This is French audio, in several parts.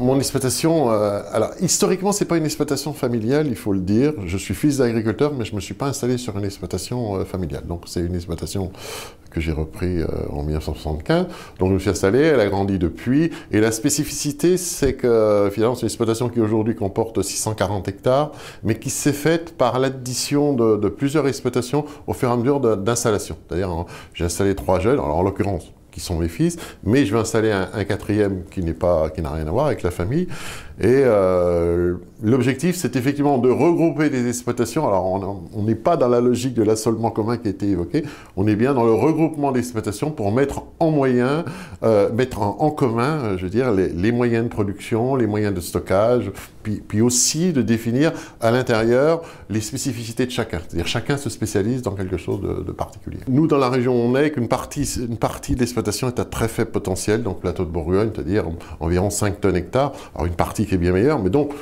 Mon exploitation, alors historiquement, c'est pas une exploitation familiale, il faut le dire. Je suis fils d'agriculteur, mais je me suis pas installé sur une exploitation familiale. Donc c'est une exploitation que j'ai repris en 1975. Donc je me suis installé, elle a grandi depuis. Et la spécificité, c'est que finalement, c'est une exploitation qui aujourd'hui comporte 640 hectares, mais qui s'est faite par l'addition de plusieurs exploitations au fur et à mesure d'installation. C'est-à-dire, j'ai installé 3 jeunes, alors en l'occurrence, qui sont mes fils, mais je vais installer un quatrième qui n'a rien à voir avec la famille. Et l'objectif, c'est effectivement de regrouper des exploitations. Alors, on n'est pas dans la logique de l'assolement commun qui a été évoqué, on est bien dans le regroupement d'exploitations pour mettre en moyen, mettre en commun, je veux dire, les moyens de production, les moyens de stockage, puis aussi de définir à l'intérieur les spécificités de chacun. C'est-à-dire chacun se spécialise dans quelque chose de particulier. Nous, dans la région où on est, qu'une partie de l'exploitation est à très faible potentiel, donc plateau de Bourgogne, c'est-à-dire environ 5 tonnes hectares. Alors une partie qui est bien meilleure, mais donc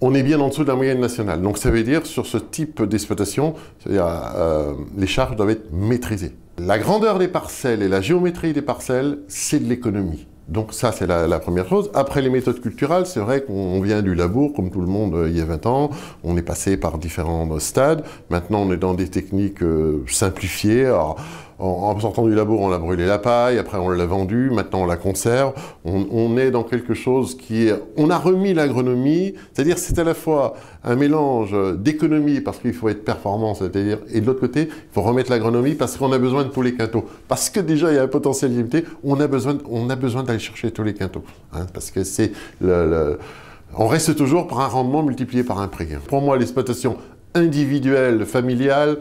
on est bien en dessous de la moyenne nationale. Donc ça veut dire, sur ce type d'exploitation, les charges doivent être maîtrisées. La grandeur des parcelles et la géométrie des parcelles, c'est de l'économie. Donc ça, c'est la première chose. Après les méthodes culturales, c'est vrai qu'on vient du labour, comme tout le monde il y a 20 ans. On est passé par différents stades. Maintenant, on est dans des techniques simplifiées. Alors, en sortant du labour, on a brûlé la paille, après on l'a vendue, maintenant on la conserve. On est dans quelque chose qui est... On a remis l'agronomie, c'est-à-dire c'est à la fois un mélange d'économie, parce qu'il faut être performant, c'est-à-dire, et de l'autre côté, il faut remettre l'agronomie parce qu'on a besoin de tous les quintaux. Parce que déjà, il y a un potentiel limité, on a besoin d'aller chercher tous les quintaux. Hein, parce que c'est on reste toujours par un rendement multiplié par un prix. Pour moi, l'exploitation individuelle, familiale,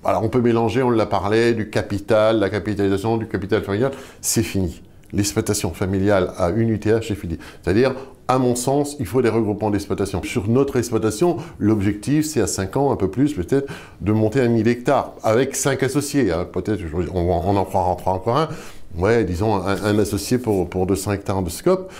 alors on peut mélanger, on l'a parlé, du capital, la capitalisation, du capital familial, c'est fini. L'exploitation familiale à une UTH, c'est fini. C'est-à-dire, à mon sens, il faut des regroupements d'exploitation. Sur notre exploitation, l'objectif, c'est à 5 ans, un peu plus peut-être, de monter à 1000 hectares, avec 5 associés. Hein. Peut-être, on en fera encore un. Ouais, disons, un associé pour 200 hectares de scope.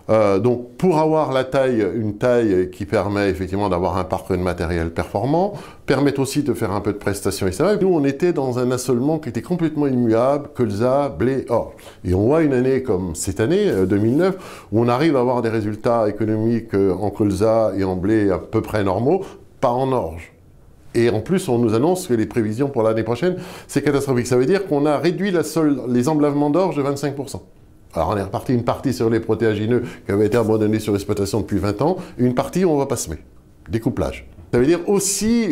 Donc, pour avoir une taille qui permet effectivement d'avoir un parc de matériel performant, permet aussi de faire un peu de prestations, etc. Nous, on était dans un assolement qui était complètement immuable, colza, blé, orge. Et on voit une année comme cette année, 2009, où on arrive à avoir des résultats économiques en colza et en blé à peu près normaux, pas en orge. Et en plus, on nous annonce que les prévisions pour l'année prochaine, c'est catastrophique. Ça veut dire qu'on a réduit les emblavements d'orge de 25%. Alors on est reparti une partie sur les protéagineux qui avaient été abandonnés sur l'exploitation depuis 20 ans, et une partie où on va pas semer. Découplage. Ça veut dire aussi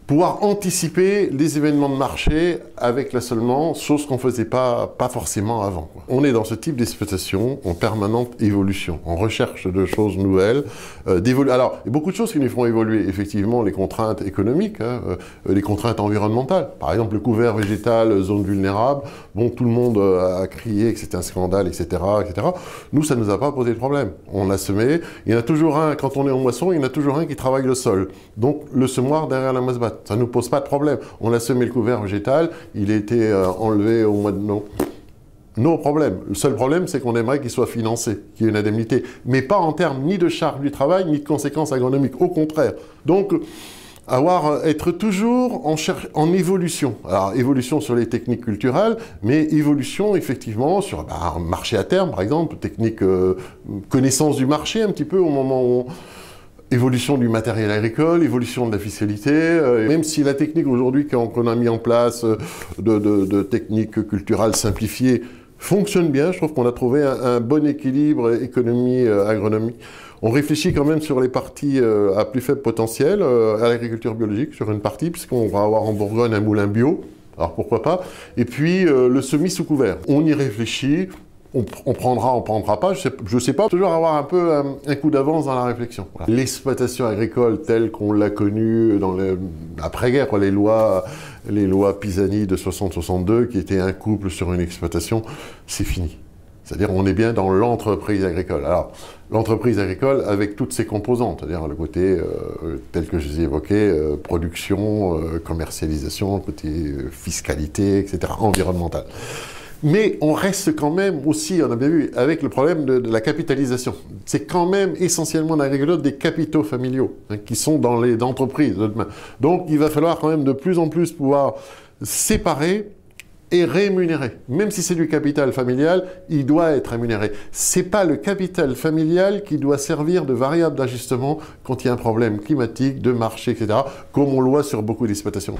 pouvoir anticiper les événements de marché avec l'assolement, chose qu'on ne faisait pas forcément avant. On est dans ce type d'exploitation en permanente évolution, en recherche de choses nouvelles. Alors, il y a beaucoup de choses qui nous font évoluer. Effectivement, les contraintes économiques, hein, les contraintes environnementales. Par exemple, le couvert végétal, zone vulnérable. Bon, tout le monde a crié que c'était un scandale, etc., etc. Nous, ça ne nous a pas posé de problème. On a semé. Il y en a toujours un, quand on est en moisson, il y en a toujours un qui travaille le sol. Donc, le semoir derrière la masse-batte. Ça ne nous pose pas de problème. On a semé le couvert végétal, il a été enlevé au mois de novembre. No problème. Le seul problème, c'est qu'on aimerait qu'il soit financé, qu'il y ait une indemnité. Mais pas en termes ni de charge du travail, ni de conséquences agronomiques. Au contraire. Donc, être toujours en évolution. Alors, évolution sur les techniques culturelles, mais évolution, effectivement, sur un marché à terme, par exemple, technique connaissance du marché, un petit peu, au moment où évolution du matériel agricole, évolution de la fiscalité, même si la technique aujourd'hui qu'on a mis en place de techniques culturelles simplifiées fonctionne bien, je trouve qu'on a trouvé un bon équilibre économie-agronomie. On réfléchit quand même sur les parties à plus faible potentiel, à l'agriculture biologique, sur une partie, puisqu'on va avoir en Bourgogne un moulin bio, alors pourquoi pas, et puis le semis sous couvert. On y réfléchit. On prendra, on prendra pas, je sais pas, toujours avoir un peu un coup d'avance dans la réflexion. Voilà. L'exploitation agricole telle qu'on l'a connue dans l'après-guerre, les lois Pisani de 60-62, qui étaient un couple sur une exploitation, c'est fini. C'est-à-dire on est bien dans l'entreprise agricole. Alors, l'entreprise agricole avec toutes ses composantes, c'est-à-dire le côté tel que je les ai évoqué, production, commercialisation, côté fiscalité, etc., environnemental. Mais on reste quand même aussi, on a bien vu, avec le problème de la capitalisation. C'est quand même essentiellement dans l'agriculture des capitaux familiaux qui sont dans les entreprises de demain. Donc il va falloir quand même de plus en plus pouvoir séparer est rémunéré. Même si c'est du capital familial, il doit être rémunéré. C'est pas le capital familial qui doit servir de variable d'ajustement quand il y a un problème climatique, de marché, etc., comme on le voit sur beaucoup d'exploitations.